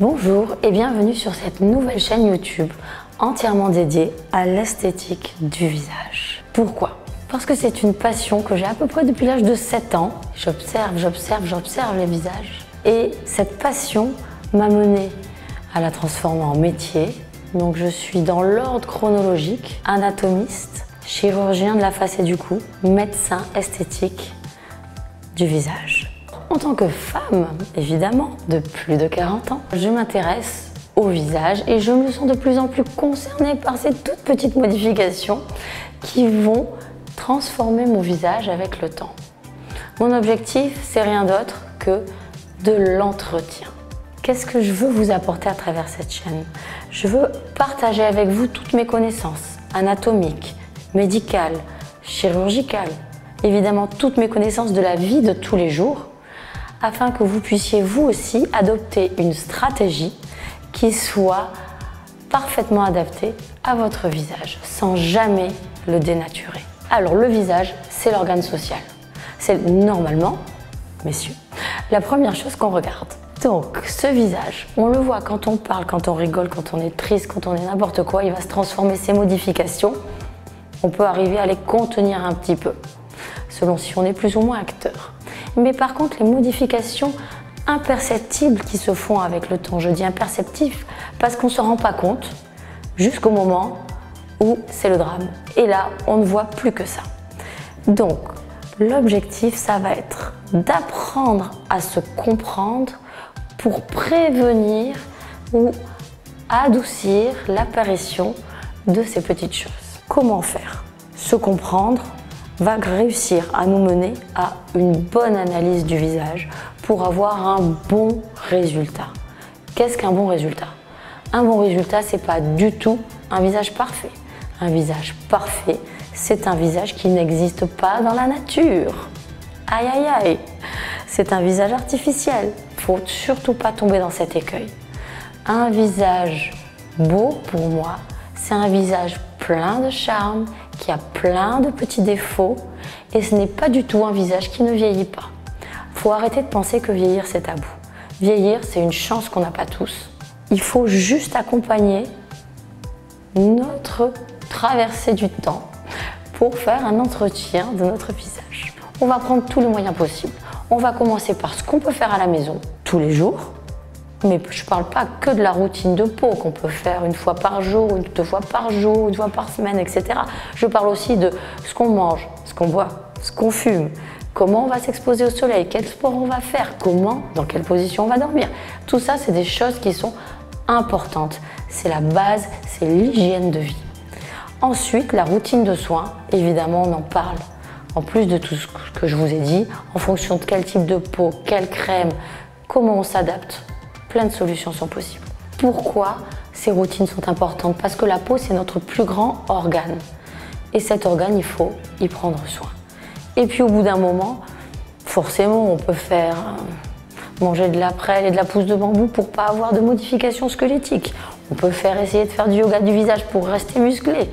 Bonjour et bienvenue sur cette nouvelle chaîne YouTube entièrement dédiée à l'esthétique du visage. Pourquoi? Parce que c'est une passion que j'ai à peu près depuis l'âge de 7 ans. J'observe les visages. Et cette passion m'a menée à la transformer en métier. Donc je suis dans l'ordre chronologique, anatomiste, chirurgien de la face et du cou, médecin esthétique du visage. En tant que femme, évidemment, de plus de 40 ans, je m'intéresse au visage et je me sens de plus en plus concernée par ces toutes petites modifications qui vont transformer mon visage avec le temps. Mon objectif, c'est rien d'autre que de l'entretien. Qu'est-ce que je veux vous apporter à travers cette chaîne? Je veux partager avec vous toutes mes connaissances anatomiques, médicales, chirurgicales, évidemment toutes mes connaissances de la vie de tous les jours, afin que vous puissiez vous aussi adopter une stratégie qui soit parfaitement adaptée à votre visage, sans jamais le dénaturer. Alors le visage, c'est l'organe social. C'est normalement, messieurs, la première chose qu'on regarde. Donc ce visage, on le voit quand on parle, quand on rigole, quand on est triste, quand on est n'importe quoi, il va se transformer, ces modifications. On peut arriver à les contenir un petit peu, selon si on est plus ou moins acteur. Mais par contre, les modifications imperceptibles qui se font avec le temps, je dis imperceptibles parce qu'on ne se rend pas compte jusqu'au moment où c'est le drame. Et là, on ne voit plus que ça. Donc, l'objectif, ça va être d'apprendre à se comprendre pour prévenir ou adoucir l'apparition de ces petites choses. Comment faire? Se comprendre va réussir à nous mener à une bonne analyse du visage pour avoir un bon résultat. Qu'est-ce qu'un bon résultat? Un bon résultat, c'est pas du tout un visage parfait. Un visage parfait, c'est un visage qui n'existe pas dans la nature. Aïe aïe aïe, c'est un visage artificiel. Faut surtout pas tomber dans cet écueil. Un visage beau, pour moi, c'est un visage plein de charme, qui a plein de petits défauts, et ce n'est pas du tout un visage qui ne vieillit pas. Faut arrêter de penser que vieillir c'est tabou. Vieillir, c'est une chance qu'on n'a pas tous. Il faut juste accompagner notre traversée du temps pour faire un entretien de notre visage. On va prendre tous les moyens possibles. On va commencer par ce qu'on peut faire à la maison tous les jours. Mais je ne parle pas que de la routine de peau qu'on peut faire une fois par jour, deux fois par jour, une fois par semaine, etc. Je parle aussi de ce qu'on mange, ce qu'on boit, ce qu'on fume, comment on va s'exposer au soleil, quel sport on va faire, comment, dans quelle position on va dormir. Tout ça, c'est des choses qui sont importantes. C'est la base, c'est l'hygiène de vie. Ensuite, la routine de soins, évidemment, on en parle. En plus de tout ce que je vous ai dit, en fonction de quel type de peau, quelle crème, comment on s'adapte. Plein de solutions sont possibles. Pourquoi ces routines sont importantes? Parce que la peau, c'est notre plus grand organe. Et cet organe, il faut y prendre soin. Et puis au bout d'un moment, forcément, on peut faire manger de la prêle et de la pousse de bambou pour pas avoir de modifications squelettiques. On peut essayer de faire du yoga du visage pour rester musclé.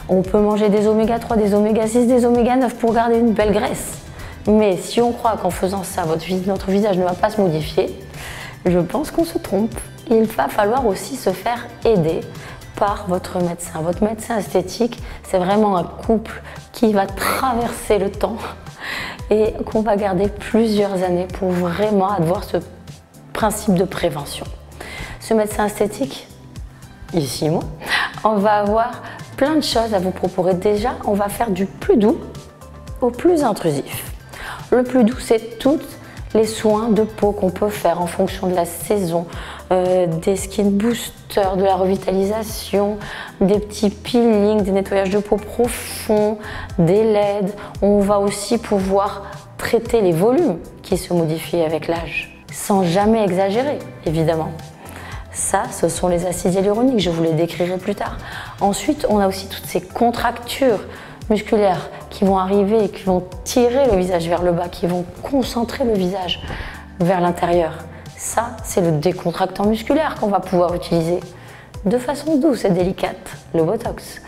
On peut manger des oméga 3, des oméga 6, des oméga 9 pour garder une belle graisse. Mais si on croit qu'en faisant ça, notre visage ne va pas se modifier, je pense qu'on se trompe. Il va falloir aussi se faire aider par votre médecin. Votre médecin esthétique, c'est vraiment un couple qui va traverser le temps et qu'on va garder plusieurs années pour vraiment avoir ce principe de prévention. Ce médecin esthétique, ici moi, on va avoir plein de choses à vous proposer. Déjà, on va faire du plus doux au plus intrusif. Le plus doux, c'est toutes les soins de peau qu'on peut faire en fonction de la saison, des skin boosters, de la revitalisation, des petits peelings, des nettoyages de peau profonds, des LED. On va aussi pouvoir traiter les volumes qui se modifient avec l'âge, sans jamais exagérer, évidemment. Ça, ce sont les acides hyaluroniques, je vous les décrirai plus tard. Ensuite, on a aussi toutes ces contractures musculaires qui vont arriver et qui vont tirer le visage vers le bas, qui vont concentrer le visage vers l'intérieur. Ça, c'est le décontractant musculaire qu'on va pouvoir utiliser de façon douce et délicate, le Botox.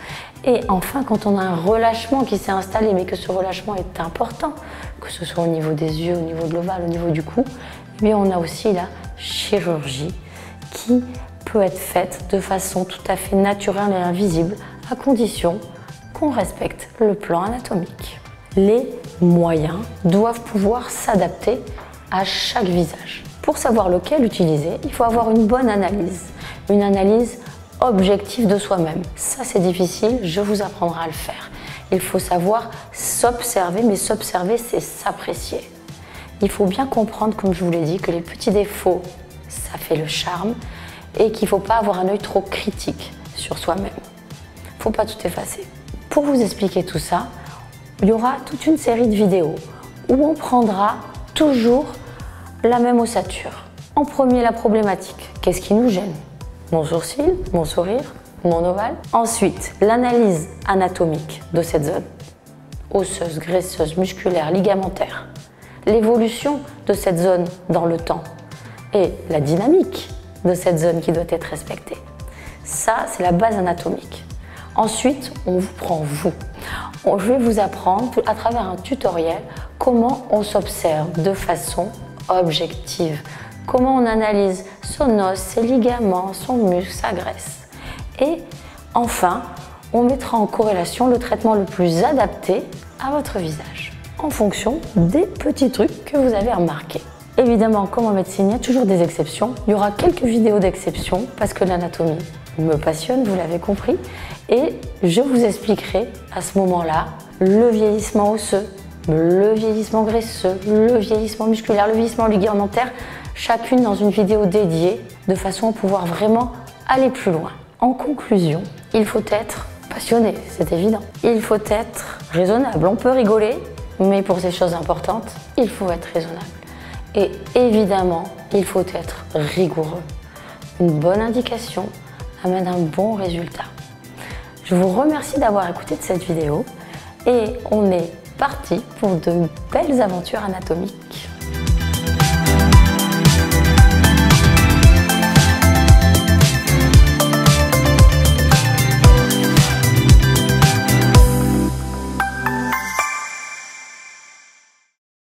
Et enfin, quand on a un relâchement qui s'est installé, mais que ce relâchement est important, que ce soit au niveau des yeux, au niveau de l'ovale, au niveau du cou, eh bien on a aussi la chirurgie qui peut être faite de façon tout à fait naturelle et invisible, à condition qu'on respecte le plan anatomique. Les moyens doivent pouvoir s'adapter à chaque visage. Pour savoir lequel utiliser, il faut avoir une bonne analyse, une analyse objective de soi-même. Ça, c'est difficile, je vous apprendrai à le faire. Il faut savoir s'observer, mais s'observer, c'est s'apprécier. Il faut bien comprendre, comme je vous l'ai dit, que les petits défauts, ça fait le charme et qu'il ne faut pas avoir un œil trop critique sur soi-même. Il ne faut pas tout effacer. Pour vous expliquer tout ça, il y aura toute une série de vidéos où on prendra toujours la même ossature. En premier, la problématique. Qu'est-ce qui nous gêne? Mon sourcil, mon sourire, mon ovale. Ensuite, l'analyse anatomique de cette zone. Osseuse, graisseuse, musculaire, ligamentaire. L'évolution de cette zone dans le temps. Et la dynamique de cette zone qui doit être respectée. Ça, c'est la base anatomique. Ensuite, on vous prend vous. Je vais vous apprendre à travers un tutoriel comment on s'observe de façon objective. Comment on analyse son os, ses ligaments, son muscle, sa graisse. Et enfin, on mettra en corrélation le traitement le plus adapté à votre visage en fonction des petits trucs que vous avez remarqués. Évidemment, comme en médecine, il y a toujours des exceptions. Il y aura quelques vidéos d'exception parce que l'anatomie me passionne, vous l'avez compris. Et je vous expliquerai à ce moment-là le vieillissement osseux, le vieillissement graisseux, le vieillissement musculaire, le vieillissement ligamentaire, chacune dans une vidéo dédiée, de façon à pouvoir vraiment aller plus loin. En conclusion, il faut être passionné, c'est évident. Il faut être raisonnable. On peut rigoler, mais pour ces choses importantes, il faut être raisonnable. Et évidemment, il faut être rigoureux. Une bonne indication amène un bon résultat. Je vous remercie d'avoir écouté cette vidéo et on est parti pour de belles aventures anatomiques.